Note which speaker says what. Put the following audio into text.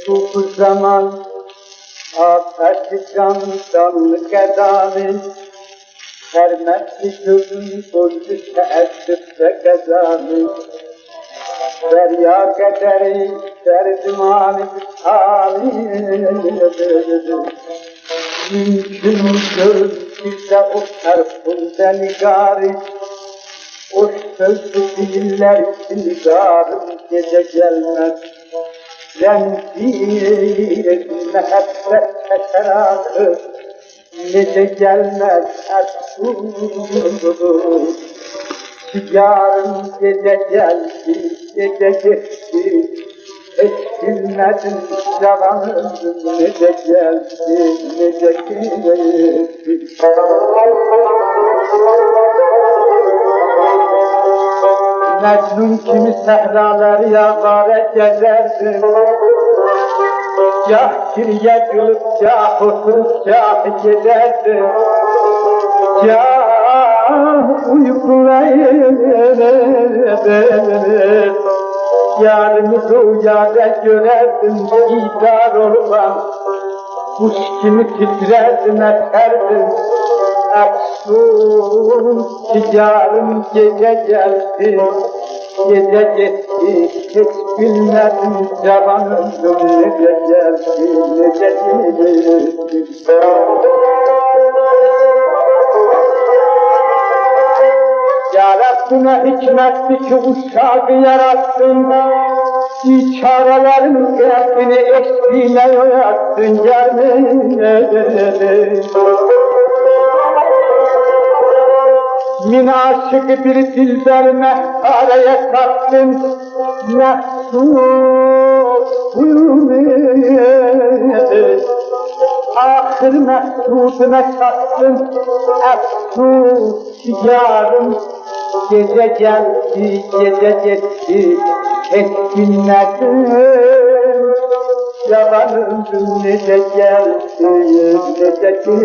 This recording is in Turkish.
Speaker 1: Bu zaman afet candan kedavi Sermetli gözün koydu teessüfte kedavi Derya kederi derdimanı hali Mümkündür bize o terfunda nigari O sözlü diller nigarım gece gelmez Zemzir mehabbet terakı Gece gelmez ersun Yarın gece geldi, gece geçti Hiç bilmedim zamanım nece geldi, nece gitti Mecnun kimi sehraları yağare gezerdi Gah kiriye gülüp, gah oturup, gah gezerdi Gah uykulayır Yarımı rüyada görerdim, idrar olmam Kuş kimi titrerdim, eserdim Efsun ki yarım gece geldi Gece gitti, hiç bilmedim cavanım nece geldi, nece gitti Ya Rabbime hikmetli ki uşağı yarattın Biçarelerin kalbini eşliğine yoyattın gelmeye Min aşık bir dilber mehtareye tattın Mehsud buyurmez Ahir mehsuduna tattın Efsus yarım Gece geldi, gece gitti Hiç bilmedim Yalanım nece geldi, nece gitti